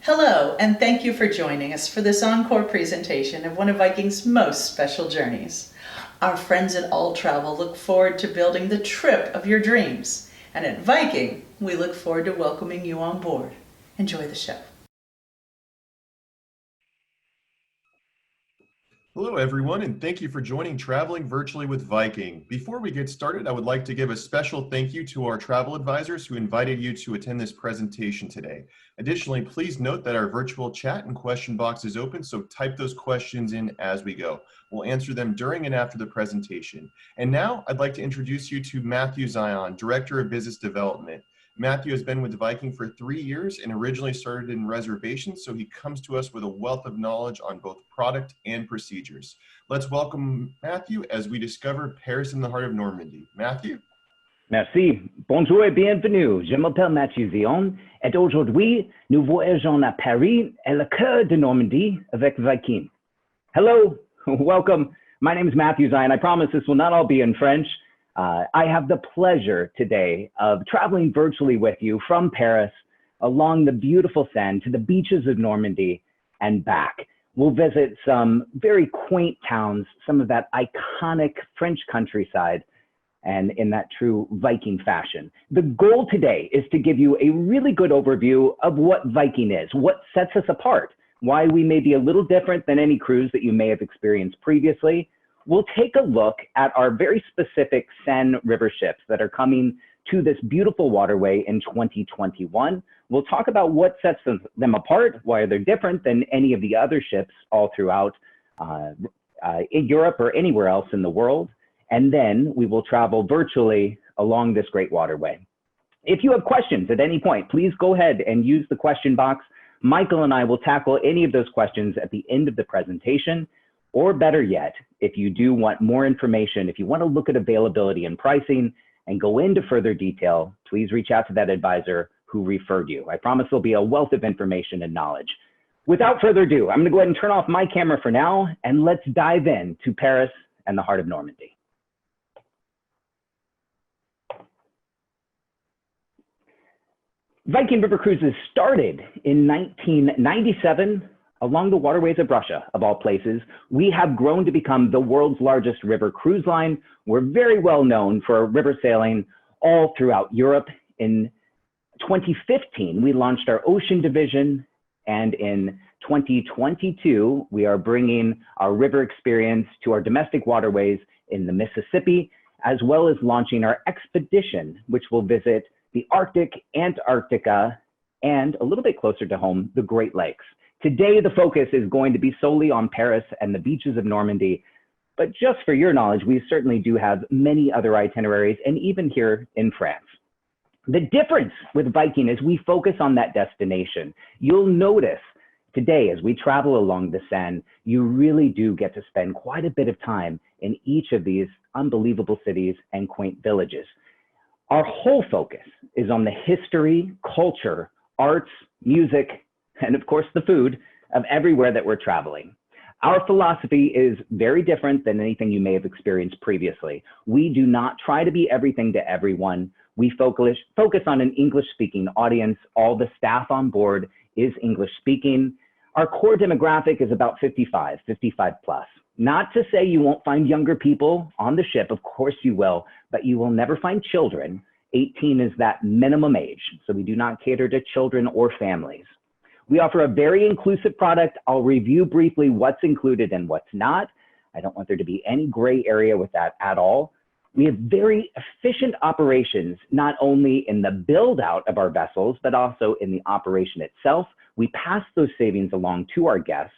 Hello, and thank you for joining us for this encore presentation of one of Viking's most special journeys. Our friends at All Travel look forward to building the trip of your dreams, and at Viking, we look forward to welcoming you on board. Enjoy the show. Hello, everyone, and thank you for joining Traveling Virtually with Viking. Before we get started, I would like to give a special thank you to our travel advisors who invited you to attend this presentation today. Additionally, please note that our virtual chat and question box is open, so type those questions in as we go. We'll answer them during and after the presentation. And now, I'd like to introduce you to Matthew Zion, Director of Business Development. Matthew has been with Viking for 3 years and originally started in reservations, so he comes to us with a wealth of knowledge on both product and procedures. Let's welcome Matthew as we discover Paris in the heart of Normandy. Matthew? Merci. Bonjour et bienvenue. Je m'appelle Mathieu Zion et aujourd'hui, nous voyageons à Paris et le cœur de Normandie avec Viking. Hello, welcome. My name is Matthew Zion. I promise this will not all be in French. I have the pleasure today of traveling virtually with you from Paris along the beautiful Seine to the beaches of Normandy and back. We'll visit some very quaint towns, some of that iconic French countryside, and in that true Viking fashion. The goal today is to give you a really good overview of what Viking is, what sets us apart, why we may be a little different than any cruise that you may have experienced previously. We'll take a look at our very specific Seine river ships that are coming to this beautiful waterway in 2021. We'll talk about what sets them apart, why they're different than any of the other ships all throughout in Europe or anywhere else in the world. And then we will travel virtually along this great waterway. If you have questions at any point, please go ahead and use the question box. Michael and I will tackle any of those questions at the end of the presentation. Or better yet, if you do want more information, if you want to look at availability and pricing and go into further detail, please reach out to that advisor who referred you. I promise there'll be a wealth of information and knowledge. Without further ado, I'm going to go ahead and turn off my camera for now, and let's dive in to Paris and the heart of Normandy. Viking River Cruises started in 1997 along the waterways of Russia, of all places. We have grown to become the world's largest river cruise line. We're very well known for river sailing all throughout Europe. In 2015, we launched our ocean division, and in 2022, we are bringing our river experience to our domestic waterways in the Mississippi, as well as launching our expedition, which will visit the Arctic, Antarctica, and a little bit closer to home, the Great Lakes. Today, the focus is going to be solely on Paris and the beaches of Normandy, but just for your knowledge, we certainly do have many other itineraries, and even here in France. The difference with Viking is we focus on that destination. You'll notice today, as we travel along the Seine, you really do get to spend quite a bit of time in each of these unbelievable cities and quaint villages. Our whole focus is on the history, culture, arts, music, and of course the food of everywhere that we're traveling. Our philosophy is very different than anything you may have experienced previously. We do not try to be everything to everyone. We focus on an English-speaking audience. All the staff on board is English-speaking. Our core demographic is about 55 plus. Not to say you won't find younger people on the ship, of course you will, but you will never find children. 18 is that minimum age, so we do not cater to children or families. We offer a very inclusive product. I'll review briefly what's included and what's not. I don't want there to be any gray area with that at all. We have very efficient operations, not only in the build out of our vessels, but also in the operation itself. We pass those savings along to our guests.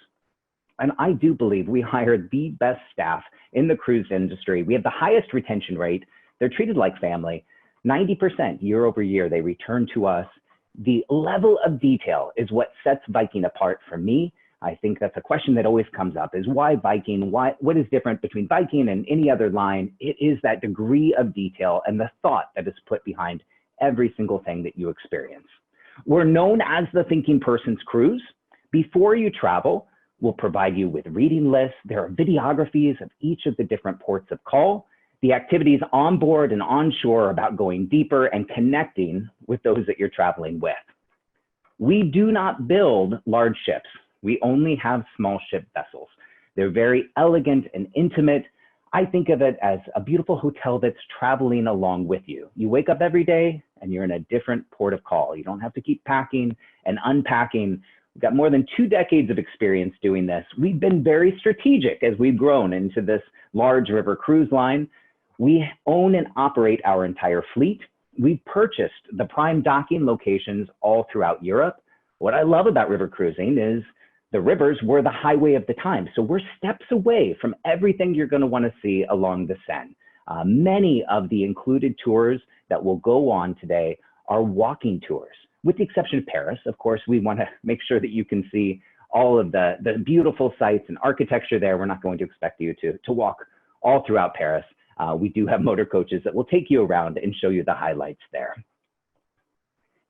And I do believe we hire the best staff in the cruise industry. We have the highest retention rate. They're treated like family. 90% year over year, they return to us. The level of detail is what sets Viking apart for me. I think that's a question that always comes up is why Viking? What is different between Viking and any other line? It is that degree of detail and the thought that is put behind every single thing that you experience. We're known as the thinking person's cruise. Before you travel, we'll provide you with reading lists. There are videographies of each of the different ports of call. The activities on board and on shore are about going deeper and connecting with those that you're traveling with. We do not build large ships. We only have small ship vessels. They're very elegant and intimate. I think of it as a beautiful hotel that's traveling along with you. You wake up every day and you're in a different port of call. You don't have to keep packing and unpacking. We've got more than 2 decades of experience doing this. We've been very strategic as we've grown into this large river cruise line. We own and operate our entire fleet. We've purchased the prime docking locations all throughout Europe. What I love about river cruising is the rivers were the highway of the time. So we're steps away from everything you're going to want to see along the Seine. Many of the included tours that will go on today are walking tours, with the exception of Paris. Of course, we want to make sure that you can see all of the beautiful sights and architecture there. We're not going to expect you to walk all throughout Paris. We do have motor coaches that will take you around and show you the highlights there.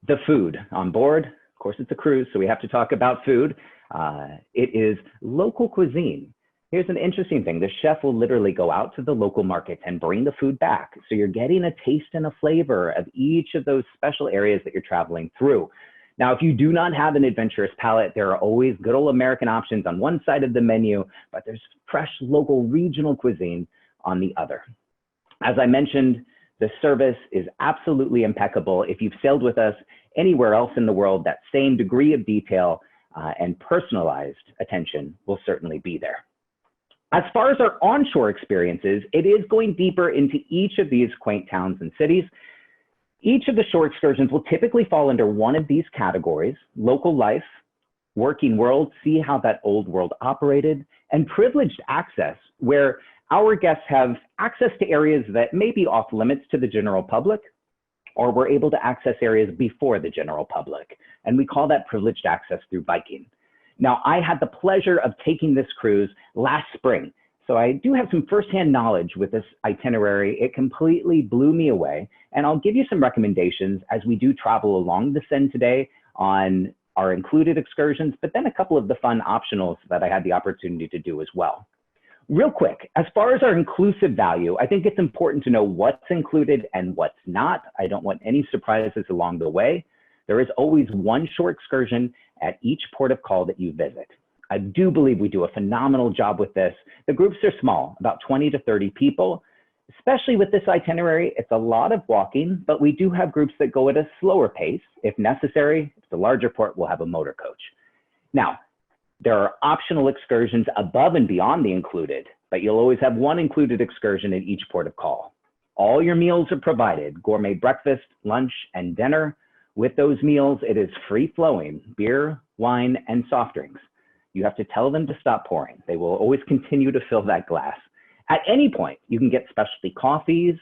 The food on board, of course, it's a cruise, so we have to talk about food. It is local cuisine. Here's an interesting thing. The chef will literally go out to the local markets and bring the food back. So you're getting a taste and a flavor of each of those special areas that you're traveling through. Now, if you do not have an adventurous palate, there are always good old American options on one side of the menu, but there's fresh local regional cuisine on the other. As I mentioned, the service is absolutely impeccable. If you've sailed with us anywhere else in the world, that same degree of detail and personalized attention will certainly be there. As far as our onshore experiences, it is going deeper into each of these quaint towns and cities. Each of the shore excursions will typically fall under one of these categories: local life, working world, see how that old world operated, and privileged access, where our guests have access to areas that may be off limits to the general public, or we're able to access areas before the general public. And we call that privileged access through Viking. Now, I had the pleasure of taking this cruise last spring, so I do have some firsthand knowledge with this itinerary. It completely blew me away, and I'll give you some recommendations as we do travel along the Seine today on our included excursions, but then a couple of the fun optionals that I had the opportunity to do as well. Real quick, as far as our inclusive value, I think it's important to know what's included and what's not. I don't want any surprises along the way. There is always one shore excursion at each port of call that you visit. I do believe we do a phenomenal job with this. The groups are small, about 20 to 30 people. Especially with this itinerary, it's a lot of walking, but we do have groups that go at a slower pace. If necessary, if it's a larger port, we'll have a motor coach. Now, there are optional excursions above and beyond the included, but you'll always have one included excursion at each port of call. All your meals are provided: gourmet breakfast, lunch, and dinner. With those meals, it is free-flowing beer, wine, and soft drinks. You have to tell them to stop pouring. They will always continue to fill that glass. At any point, you can get specialty coffees,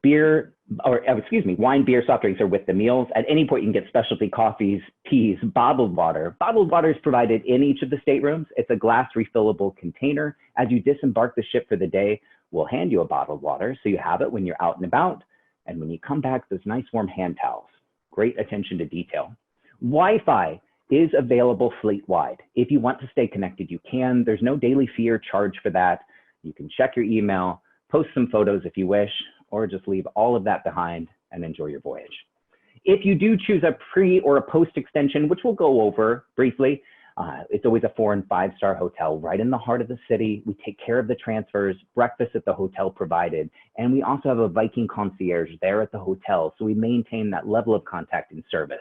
wine, beer, soft drinks are with the meals. At any point, you can get specialty coffees, teas, bottled water. Bottled water is provided in each of the staterooms. It's a glass refillable container. As you disembark the ship for the day, we'll hand you a bottled water so you have it when you're out and about. And when you come back, those nice warm hand towels. Great attention to detail. Wi-Fi is available fleet-wide. If you want to stay connected, you can. There's no daily fee or charge for that. You can check your email, post some photos if you wish, or just leave all of that behind and enjoy your voyage. If you do choose a pre or a post extension, which we'll go over briefly, it's always a 4- and 5-star hotel right in the heart of the city. We take care of the transfers, breakfast at the hotel provided, and we also have a Viking concierge there at the hotel, so we maintain that level of contact and service.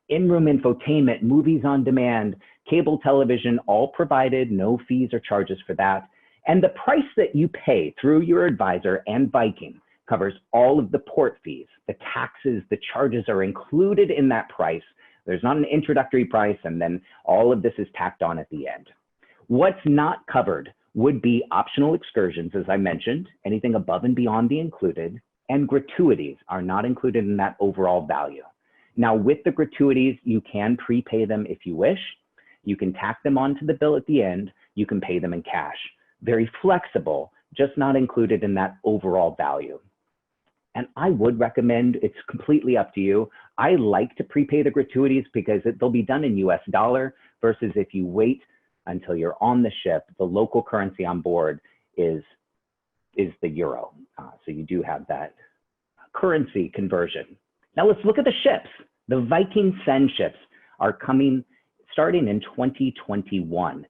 In-room infotainment, movies on demand, cable television, all provided, no fees or charges for that. And the price that you pay through your advisor and Viking covers all of the port fees. The taxes, the charges are included in that price. There's not an introductory price, and then all of this is tacked on at the end. What's not covered would be optional excursions, as I mentioned, anything above and beyond the included, and gratuities are not included in that overall value. Now, with the gratuities, you can prepay them if you wish. You can tack them onto the bill at the end. You can pay them in cash. Very flexible, just not included in that overall value. And I would recommend, it's completely up to you. I like to prepay the gratuities because they'll be done in US dollar versus if you wait until you're on the ship, the local currency on board is the euro. So you do have that currency conversion. Now let's look at the ships. The Viking Seine ships are coming starting in 2021.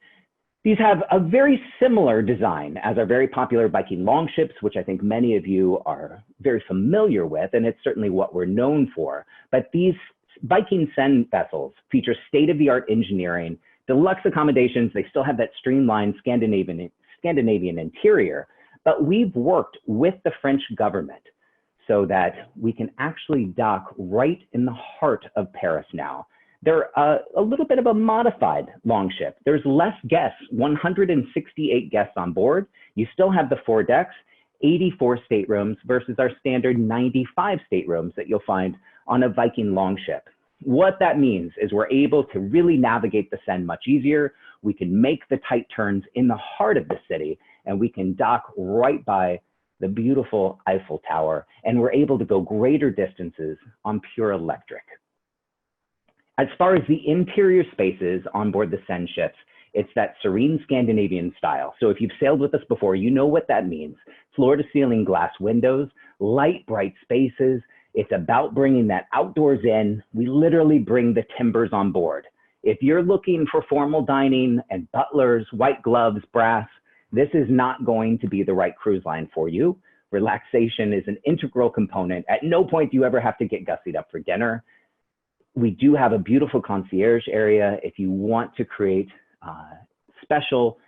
These have a very similar design as our very popular Viking longships, which I think many of you are very familiar with, and it's certainly what we're known for. But these Viking Sen vessels feature state-of-the-art engineering, deluxe accommodations. They still have that streamlined Scandinavian interior, but we've worked with the French government so that we can actually dock right in the heart of Paris now. They're a little bit of a modified longship. There's less guests, 168 guests on board. You still have the 4 decks, 84 staterooms versus our standard 95 staterooms that you'll find on a Viking longship. What that means is we're able to really navigate the Seine much easier. We can make the tight turns in the heart of the city, and we can dock right by the beautiful Eiffel Tower, and we're able to go greater distances on pure electric. As far as the interior spaces on board the Seine ships, it's that serene Scandinavian style. So if you've sailed with us before, you know what that means. Floor to ceiling glass windows, light, bright spaces. It's about bringing that outdoors in. We literally bring the timbers on board. If you're looking for formal dining and butlers, white gloves, brass, this is not going to be the right cruise line for you. Relaxation is an integral component. At no point do you ever have to get gussied up for dinner. We do have a beautiful concierge area. If you want to create special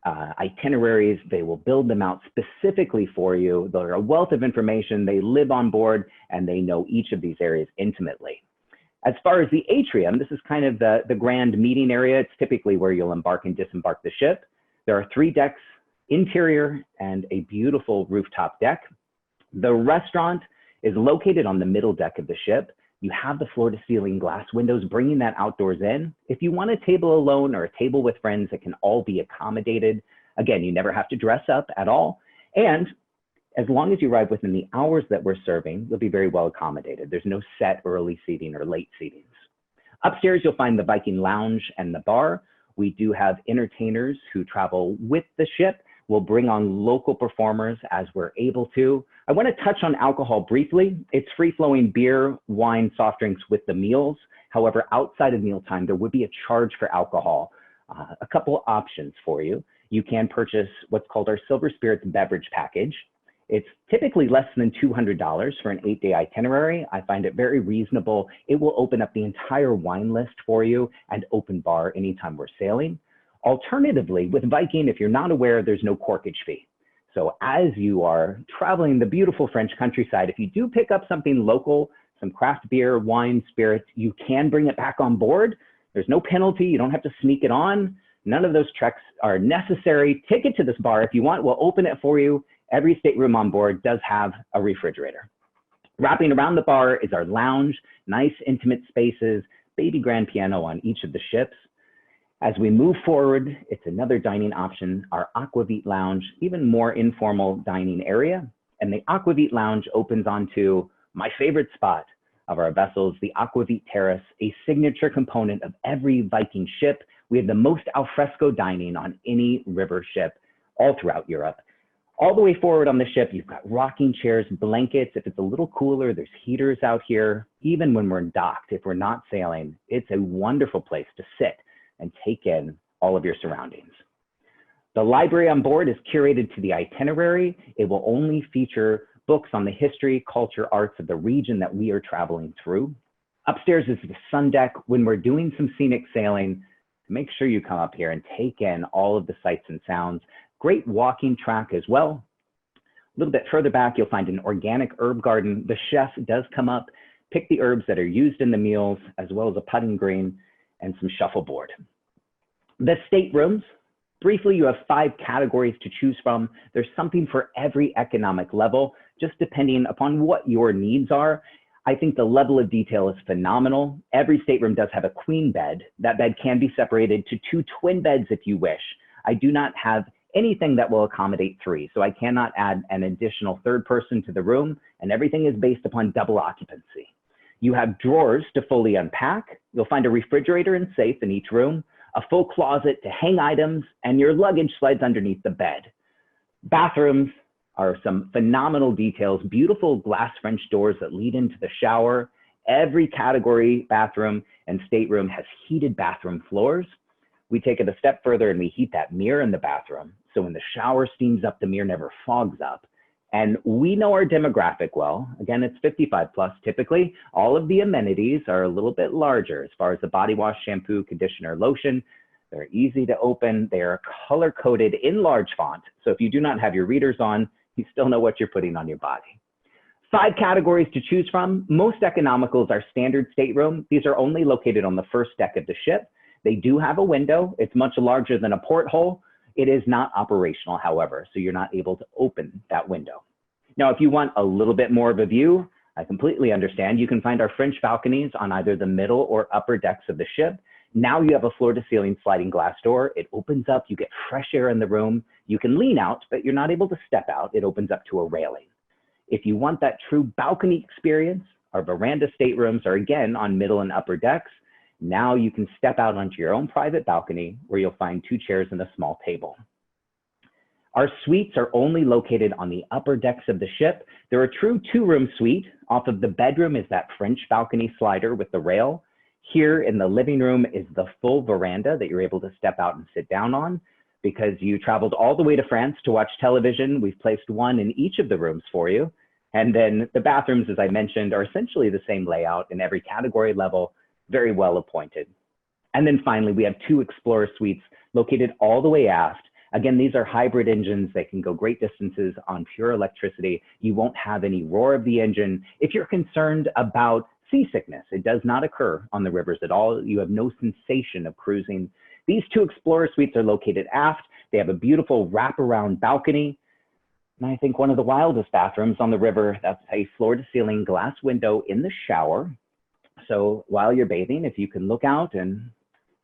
itineraries, they will build them out specifically for you. They're a wealth of information. They live on board and they know each of these areas intimately. As far as the atrium, this is kind of the grand meeting area. It's typically where you'll embark and disembark the ship. There are 3 decks, interior, and a beautiful rooftop deck. The restaurant is located on the middle deck of the ship. You have the floor to ceiling glass windows, bringing that outdoors in. If you want a table alone or a table with friends, it can all be accommodated. Again, you never have to dress up at all. And as long as you arrive within the hours that we're serving, you'll be very well accommodated. There's no set early seating or late seatings. Upstairs, you'll find the Viking lounge and the bar. We do have entertainers who travel with the ship. We'll bring on local performers as we're able to. I want to touch on alcohol briefly. It's free-flowing beer, wine, soft drinks with the meals. However, outside of mealtime, there would be a charge for alcohol. A couple options for you. You can purchase what's called our Silver Spirits beverage package. It's typically less than $200 for an 8-day itinerary. I find it very reasonable. It will open up the entire wine list for you and open bar anytime we're sailing. Alternatively, with Viking, if you're not aware, there's no corkage fee. So as you are traveling the beautiful French countryside, if you do pick up something local, some craft beer, wine, spirits, you can bring it back on board. There's no penalty. You don't have to sneak it on. None of those checks are necessary. Take it to this bar if you want. We'll open it for you. Every stateroom on board does have a refrigerator. Wrapping around the bar is our lounge, nice intimate spaces, baby grand piano on each of the ships. As we move forward, it's another dining option, our Aquavit Lounge, even more informal dining area. And the Aquavit Lounge opens onto my favorite spot of our vessels, the Aquavit Terrace, a signature component of every Viking ship. We have the most alfresco dining on any river ship all throughout Europe. All the way forward on the ship, you've got rocking chairs, blankets. If it's a little cooler, there's heaters out here. Even when we're docked, if we're not sailing, it's a wonderful place to sit and take in all of your surroundings. The library on board is curated to the itinerary. It will only feature books on the history, culture, arts of the region that we are traveling through. Upstairs is the sun deck. When we're doing some scenic sailing, make sure you come up here and take in all of the sights and sounds. Great walking track as well. A little bit further back, you'll find an organic herb garden. The chef does come up, pick the herbs that are used in the meals, as well as a putting green and some shuffleboard. The staterooms, briefly, you have 5 categories to choose from. There's something for every economic level, just depending upon what your needs are. I think the level of detail is phenomenal. Every stateroom does have a queen bed. That bed can be separated to 2 twin beds if you wish. I do not have anything that will accommodate 3, so I cannot add an additional 3rd person to the room, and everything is based upon double occupancy. You have drawers to fully unpack. You'll find a refrigerator and safe in each room, a full closet to hang items, and your luggage slides underneath the bed. Bathrooms are some phenomenal details, beautiful glass French doors that lead into the shower, Every category bathroom and stateroom has heated bathroom floors. We take it a step further and we heat that mirror in the bathroom. So when the shower steams up, the mirror never fogs up. And we know our demographic well. Again, it's 55 plus typically. All of the amenities are a little bit larger as far as the body wash, shampoo, conditioner, lotion. They're easy to open. They are color coded in large font. So if you do not have your readers on, you still know what you're putting on your body. 5 categories to choose from. Most economical is our standard stateroom. These are only located on the first deck of the ship. They do have a window. It's much larger than a porthole. It is not operational, however, so you're not able to open that window. Now, if you want a little bit more of a view, I completely understand. You can find our French balconies on either the middle or upper decks of the ship. Now you have a floor-to-ceiling sliding glass door. It opens up. You get fresh air in the room. You can lean out, but you're not able to step out. It opens up to a railing. If you want that true balcony experience, our veranda staterooms are again on middle and upper decks. Now you can step out onto your own private balcony where you'll find 2 chairs and a small table. Our suites are only located on the upper decks of the ship. They're a true 2-room suite. Off of the bedroom is that French balcony slider with the rail. Here in the living room is the full veranda that you're able to step out and sit down on. Because you traveled all the way to France to watch television, we've placed one in each of the rooms for you. And then the bathrooms, as I mentioned, are essentially the same layout in every category level, very well appointed. And then finally, we have 2 Explorer suites located all the way aft. Again, these are hybrid engines that can go great distances on pure electricity. You won't have any roar of the engine. If you're concerned about seasickness, it does not occur on the rivers at all. You have no sensation of cruising. These 2 Explorer suites are located aft. They have a beautiful wraparound balcony. And I think one of the wildest bathrooms on the river, that's a floor-to-ceiling glass window in the shower. So while you're bathing, if you can look out and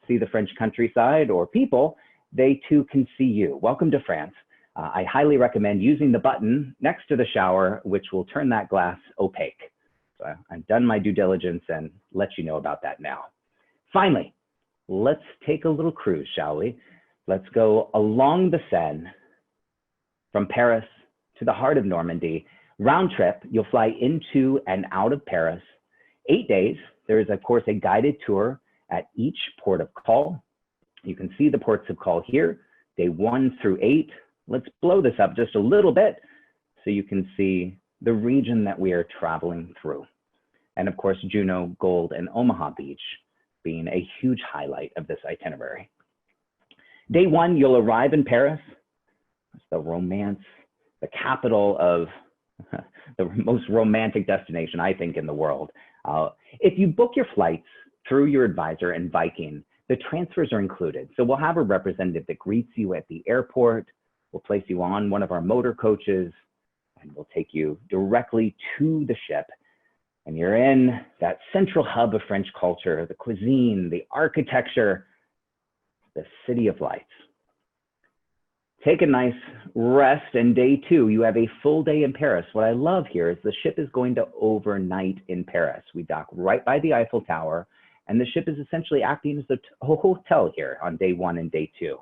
see the French countryside or people, they too can see you. Welcome to France. I highly recommend using the button next to the shower, which will turn that glass opaque. So I've done my due diligence and let you know about that now. Finally, let's take a little cruise, shall we? Let's go along the Seine from Paris to the heart of Normandy. Round trip, you'll fly into and out of Paris. 8 days. There is, of course, a guided tour at each port of call. You can see the ports of call here, day 1 through 8. Let's blow this up just a little bit so you can see the region that we are traveling through. And of course, Juno, Gold, and Omaha Beach being a huge highlight of this itinerary. Day 1, you'll arrive in Paris. It's the romance, the capital of the most romantic destination, I think, in the world. If you book your flights through your advisor and Viking, the transfers are included. So we'll have a representative that greets you at the airport. We'll place you on one of our motor coaches and we'll take you directly to the ship. And you're in that central hub of French culture, the cuisine, the architecture, the city of lights. Take a nice rest, and day 2, you have a full day in Paris. What I love here is the ship is going to overnight in Paris. We dock right by the Eiffel Tower, and the ship is essentially acting as a hotel here on day 1 and day 2.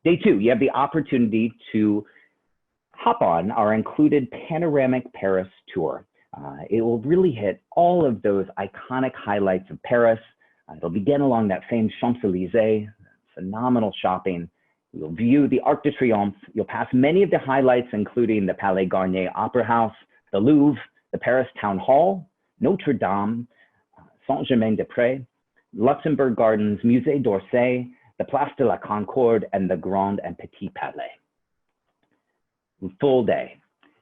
Day 2, you have the opportunity to hop on our included panoramic Paris tour. It will really hit all of those iconic highlights of Paris. It'll begin along that famed Champs-Élysées, phenomenal shopping. You'll view the Arc de Triomphe. You'll pass many of the highlights, including the Palais Garnier Opera House, the Louvre, the Paris Town Hall, Notre Dame, Saint-Germain-des-Prés, Luxembourg Gardens, Musée d'Orsay, the Place de la Concorde, and the Grand and Petit Palais. Full day.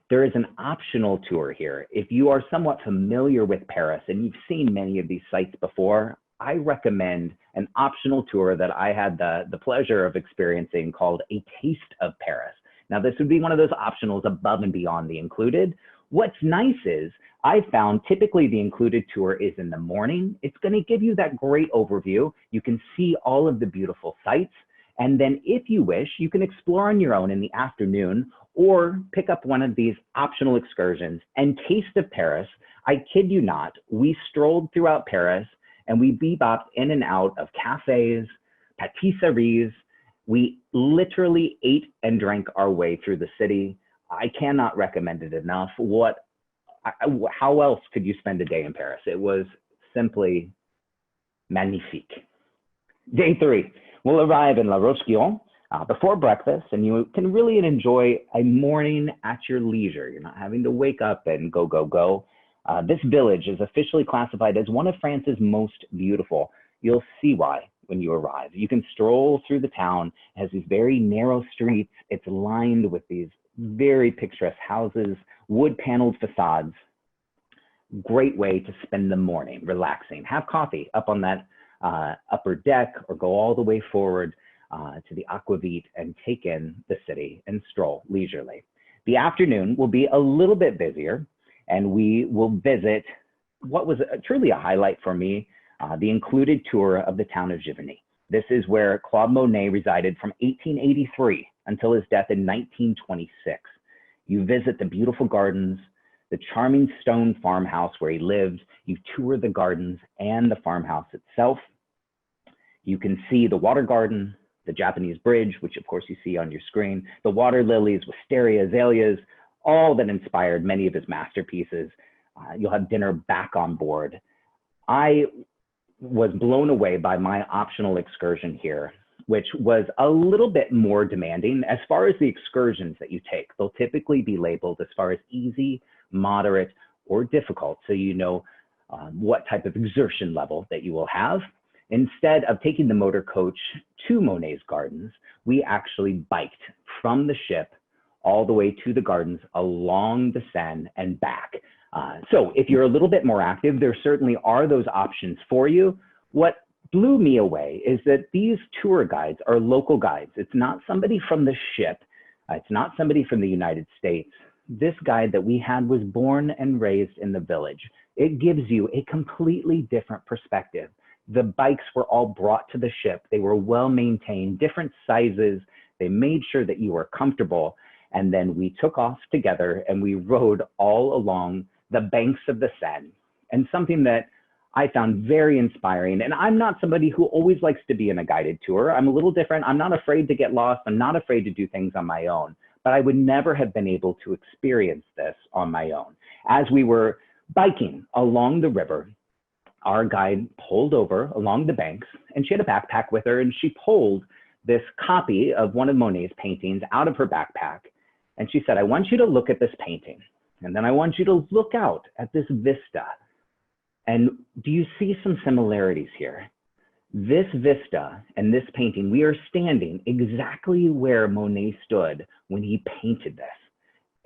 There is an optional tour here. If you are somewhat familiar with Paris and you've seen many of these sites before, I recommend an optional tour that I had the pleasure of experiencing called A Taste of Paris. Now, this would be one of those optionals above and beyond the included. What's nice is I found typically the included tour is in the morning. It's going to give you that great overview. You can see all of the beautiful sights. And then if you wish, you can explore on your own in the afternoon or pick up one of these optional excursions. And Taste of Paris, I kid you not, we strolled throughout Paris and we bebopped in and out of cafes, patisseries. We literally ate and drank our way through the city. I cannot recommend it enough. How else could you spend a day in Paris? It was simply magnifique. Day 3, we'll arrive in La Roche-Guyon before breakfast, and you can really enjoy a morning at your leisure. You're not having to wake up and go, go, go. This village is officially classified as one of France's most beautiful. You'll see why when you arrive. You can stroll through the town. It has these very narrow streets. It's lined with these very picturesque houses, wood-paneled facades. Great way to spend the morning, relaxing. Have coffee up on that upper deck, or go all the way forward to the aquavit and take in the city and stroll leisurely. The afternoon will be a little bit busier, and we will visit what was truly a highlight for me, the included tour of the town of Giverny. This is where Claude Monet resided from 1883 until his death in 1926. You visit the beautiful gardens, the charming stone farmhouse where he lived. You tour the gardens and the farmhouse itself. You can see the water garden, the Japanese bridge, which of course you see on your screen, the water lilies, wisteria, azaleas, all that inspired many of his masterpieces. You'll have dinner back on board. I was blown away by my optional excursion here, which was a little bit more demanding. As far as the excursions that you take, they'll typically be labeled as far as easy, moderate, or difficult, so you know what type of exertion level that you will have. Instead of taking the motor coach to Monet's gardens, we actually biked from the ship all the way to the gardens along the Seine and back. So if you're a little bit more active, there certainly are those options for you. What blew me away is that these tour guides are local guides. It's not somebody from the ship. It's not somebody from the United States. This guide that we had was born and raised in the village. It gives you a completely different perspective. The bikes were all brought to the ship. They were well maintained, different sizes. They made sure that you were comfortable. And then we took off together and we rode all along the banks of the Seine. And something that I found very inspiring, and I'm not somebody who always likes to be in a guided tour. I'm a little different. I'm not afraid to get lost. I'm not afraid to do things on my own, but I would never have been able to experience this on my own. As we were biking along the river, our guide pulled over along the banks, and she had a backpack with her, and she pulled this copy of one of Monet's paintings out of her backpack. And she said, I want you to look at this painting, and then I want you to look out at this vista. And do you see some similarities here? This vista and this painting, we are standing exactly where Monet stood when he painted this.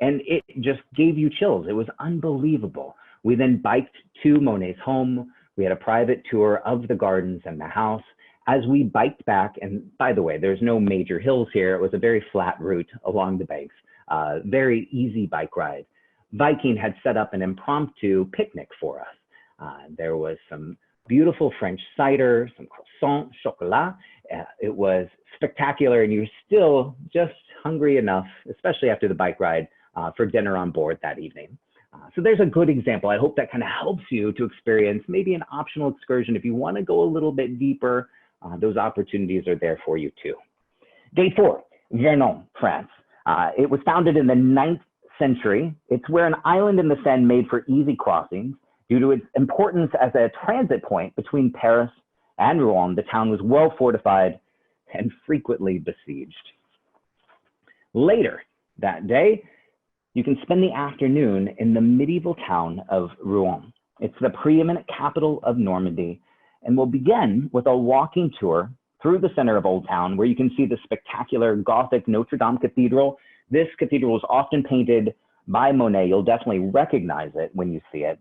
And it just gave you chills. It was unbelievable. We then biked to Monet's home. We had a private tour of the gardens and the house. As we biked back, and by the way, there's no major hills here. It was a very flat route along the banks, very easy bike ride. Viking had set up an impromptu picnic for us. There was some beautiful French cider, some croissant, chocolat. It was spectacular, and you're still just hungry enough, especially after the bike ride, for dinner on board that evening. So there's a good example. I hope that kind of helps you to experience maybe an optional excursion. If you want to go a little bit deeper, those opportunities are there for you too. Day 4, Vernon, France. It was founded in the 9th century. It's where an island in the Seine made for easy crossings. Due to its importance as a transit point between Paris and Rouen, the town was well fortified and frequently besieged. Later that day, you can spend the afternoon in the medieval town of Rouen. It's the preeminent capital of Normandy, and we'll begin with a walking tour through the center of Old Town, where you can see the spectacular Gothic Notre Dame Cathedral. This cathedral was often painted by Monet. You'll definitely recognize it when you see it.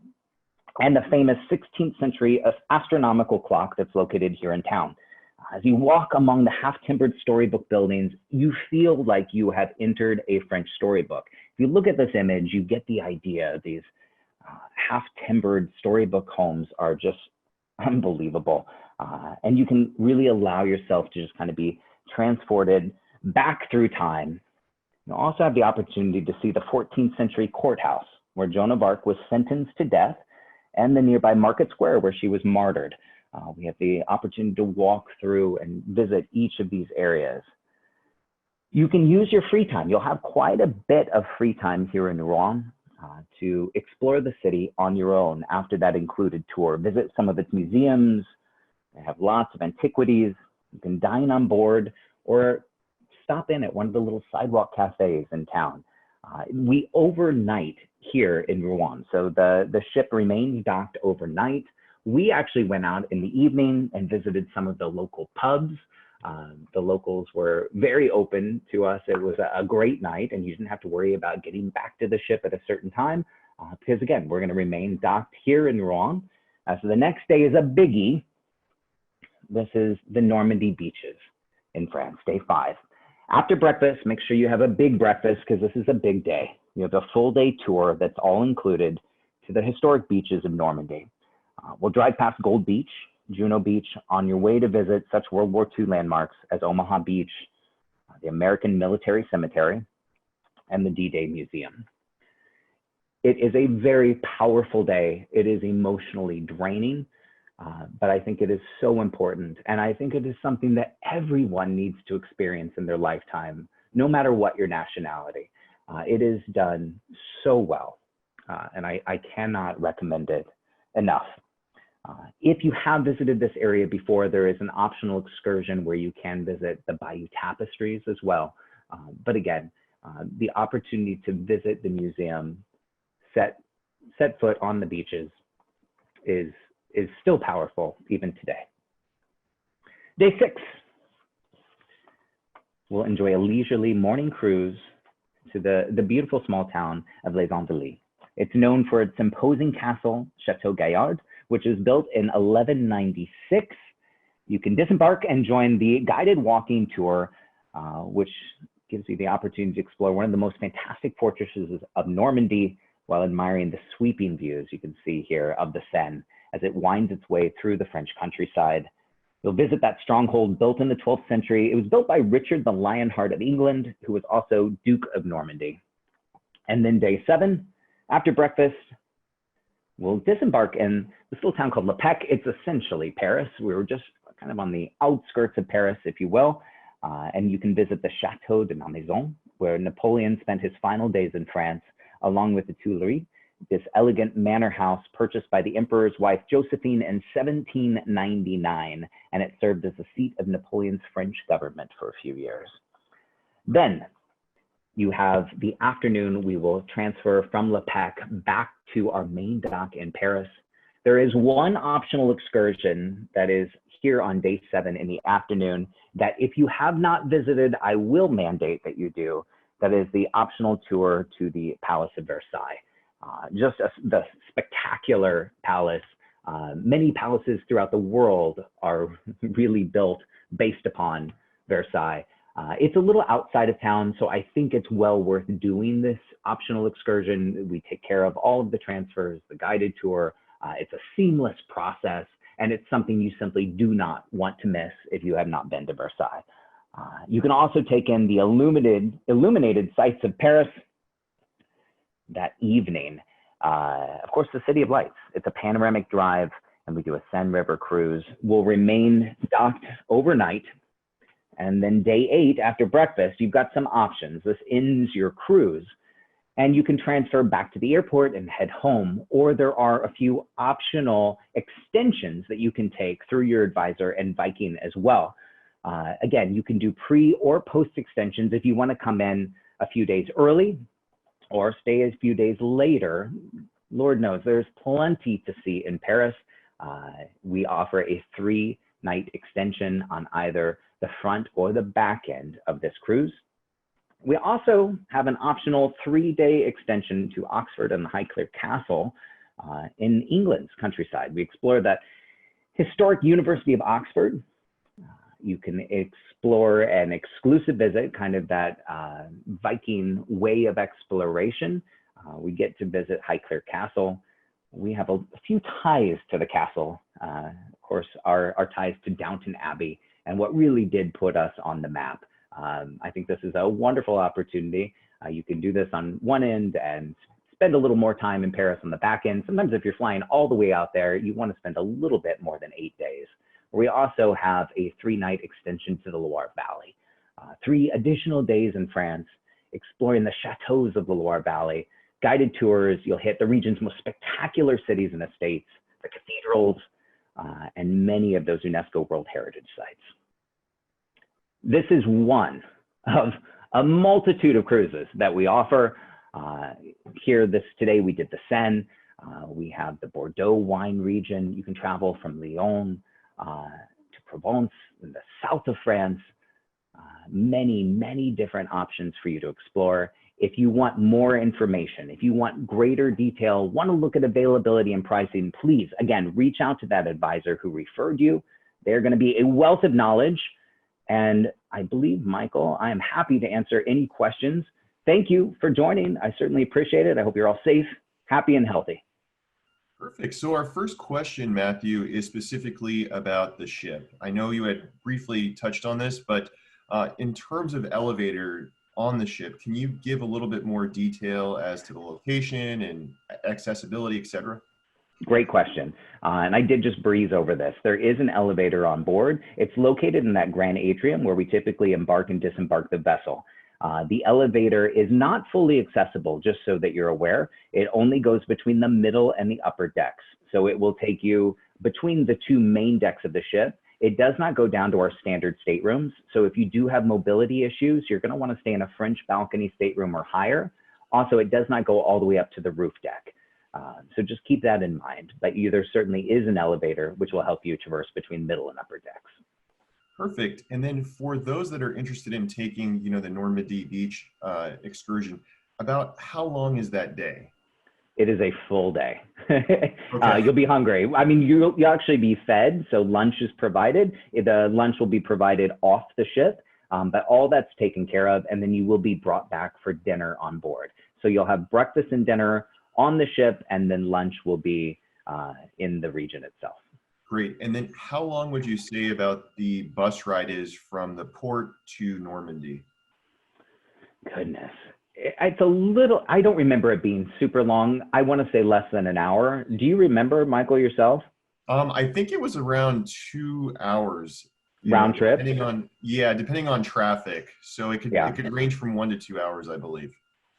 And the famous 16th century astronomical clock that's located here in town. As you walk among the half-timbered storybook buildings, you feel like you have entered a French storybook. If you look at this image, you get the idea. These half-timbered storybook homes are just unbelievable. And you can really allow yourself to just kind of be transported back through time. You also have the opportunity to see the 14th century courthouse where Joan of Arc was sentenced to death, and the nearby Market Square where she was martyred. We have the opportunity to walk through and visit each of these areas. You can use your free time. You'll have quite a bit of free time here in Rouen. to explore the city on your own after that included tour. Visit some of its museums. They have lots of antiquities. You can dine on board or stop in at one of the little sidewalk cafes in town. We overnight here in Rouen. So the ship remains docked overnight. We actually went out in the evening and visited some of the local pubs. The locals were very open to us. It was a great night, and you didn't have to worry about getting back to the ship at a certain time, because again, we're going to remain docked here in Rouen. So the next day is a biggie. This is the Normandy beaches in France, day 5. After breakfast, make sure you have a big breakfast because this is a big day. You have a full day tour that's all included to the historic beaches of Normandy. We'll drive past Gold Beach, Juno Beach, on your way to visit such World War II landmarks as Omaha Beach, the American Military Cemetery, and the D-Day Museum. It is a very powerful day. It is emotionally draining, but I think it is so important. And I think it is something that everyone needs to experience in their lifetime, no matter what your nationality. It is done so well, and I cannot recommend it enough. If you have visited this area before, there is an optional excursion where you can visit the Bayou Tapestries as well. But again, the opportunity to visit the museum, set foot on the beaches is still powerful even today. Day 6, we'll enjoy a leisurely morning cruise to the beautiful small town of Les Andelys. It's known for its imposing castle, Chateau Gaillard, which was built in 1196. You can disembark and join the guided walking tour, which gives you the opportunity to explore one of the most fantastic fortresses of Normandy while admiring the sweeping views you can see here of the Seine as it winds its way through the French countryside. You'll visit that stronghold built in the 12th century. It was built by Richard the Lionheart of England, who was also Duke of Normandy. And then day 7, after breakfast, we'll disembark in this little town called Le Pec. It's essentially Paris. We were just kind of on the outskirts of Paris, if you will. And you can visit the Chateau de Malmaison, where Napoleon spent his final days in France, along with the Tuileries, this elegant manor house purchased by the emperor's wife Josephine in 1799, and it served as the seat of Napoleon's French government for a few years. Then you have the afternoon. We will transfer from Le Pec back to our main dock in Paris. There is one optional excursion that is here on day 7 in the afternoon that if you have not visited, I will mandate that you do. That is the optional tour to the Palace of Versailles. The spectacular palace. Many palaces throughout the world are really built based upon Versailles. It's a little outside of town, so I think it's well worth doing this optional excursion. We take care of all of the transfers, the guided tour. It's a seamless process, and it's something you simply do not want to miss if you have not been to Versailles. You can also take in the illuminated sights of Paris that evening. Of course, the City of Lights. It's a panoramic drive, and we do a Seine River cruise. We'll remain docked overnight. And then day 8, after breakfast, you've got some options. This ends your cruise, and you can transfer back to the airport and head home, or there are a few optional extensions that you can take through your advisor and Viking as well. Again, you can do pre or post extensions if you want to come in a few days early or stay a few days later. Lord knows there's plenty to see in Paris. We offer a 3-night extension on either the front or the back end of this cruise. We also have an optional 3-day extension to Oxford and the Highclere Castle in England's countryside. We explore that historic University of Oxford. You can explore an exclusive visit, kind of that Viking way of exploration. We get to visit Highclere Castle. We have a few ties to the castle. Of course, our ties to Downton Abbey and what really did put us on the map. I think this is a wonderful opportunity. You can do this on one end and spend a little more time in Paris on the back end. Sometimes if you're flying all the way out there, you want to spend a little bit more than 8 days. We also have a 3-night extension to the Loire Valley. 3 additional days in France, exploring the chateaus of the Loire Valley, guided tours. You'll hit the region's most spectacular cities and estates, the cathedrals, and many of those UNESCO World Heritage Sites. This is one of a multitude of cruises that we offer. Today we did the Seine. We have the Bordeaux wine region. You can travel from Lyon to Provence in the south of France. Many different options for you to explore. If you want more information, if you want greater detail, want to look at availability and pricing, please, again, reach out to that advisor who referred you. They're going to be a wealth of knowledge. And I believe, Michael, I am happy to answer any questions. Thank you for joining. I certainly appreciate it. I hope you're all safe, happy, and healthy. Perfect. So our first question, Matthew, is specifically about the ship. I know you had briefly touched on this, but in terms of elevator on the ship, can you give a little bit more detail as to the location and accessibility, et cetera? Great question. And I did just breeze over this. There is an elevator on board. It's located in that grand atrium where we typically embark and disembark the vessel. The elevator is not fully accessible, just so that you're aware. It only goes between the middle and the upper decks. So it will take you between the two main decks of the ship. It does not go down to our standard staterooms. So if you do have mobility issues, you're going to want to stay in a French balcony stateroom or higher. Also, it does not go all the way up to the roof deck. So just keep that in mind. But there certainly is an elevator which will help you traverse between middle and upper decks. Perfect. And then for those that are interested in taking, the Normandy beach excursion, about how long is that day? It is a full day. Okay. You'll be hungry. I mean, you'll actually be fed. So lunch is provided. The lunch will be provided off the ship, but all that's taken care of. And then you will be brought back for dinner on board. So you'll have breakfast and dinner on the ship, and then lunch will be in the region itself. Great. And then how long would you say about the bus ride is from the port to Normandy? Goodness. It's a little, I don't remember it being super long. I want to say less than an hour. Do you remember, Michael, yourself? I think it was around 2 hours. Round trip? Depending on traffic. So it could range from 1 to 2 hours, I believe.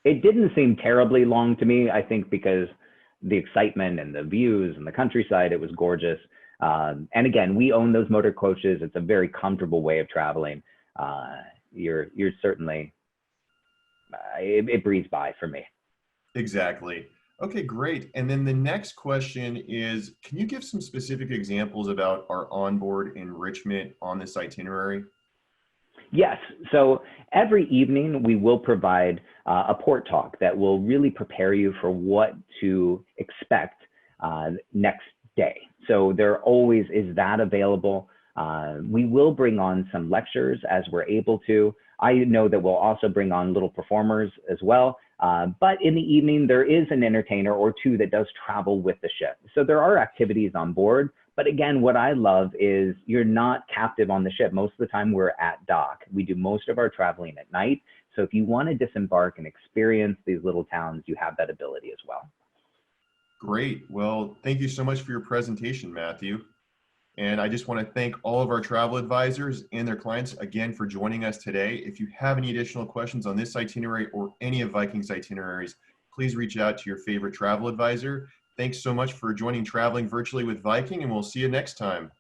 It didn't seem terribly long to me, I think, because the excitement and the views and the countryside, it was gorgeous. And again, we own those motor coaches. It's a very comfortable way of traveling. You're certainly, it breezed by for me. Exactly. Okay, great. And then the next question is, can you give some specific examples about our onboard enrichment on this itinerary? Yes. So every evening we will provide a port talk that will really prepare you for what to expect next day. So there always is that available. We will bring on some lectures as we're able to. I know that we'll also bring on little performers as well. But in the evening, there is an entertainer or two that does travel with the ship. So there are activities on board. But again, what I love is you're not captive on the ship. Most of the time we're at dock. We do most of our traveling at night. So if you want to disembark and experience these little towns, you have that ability as well. Great. Well, thank you so much for your presentation, Matthew. And I just want to thank all of our travel advisors and their clients again for joining us today. If you have any additional questions on this itinerary or any of Viking's itineraries, please reach out to your favorite travel advisor. Thanks so much for joining Traveling Virtually with Viking, and we'll see you next time.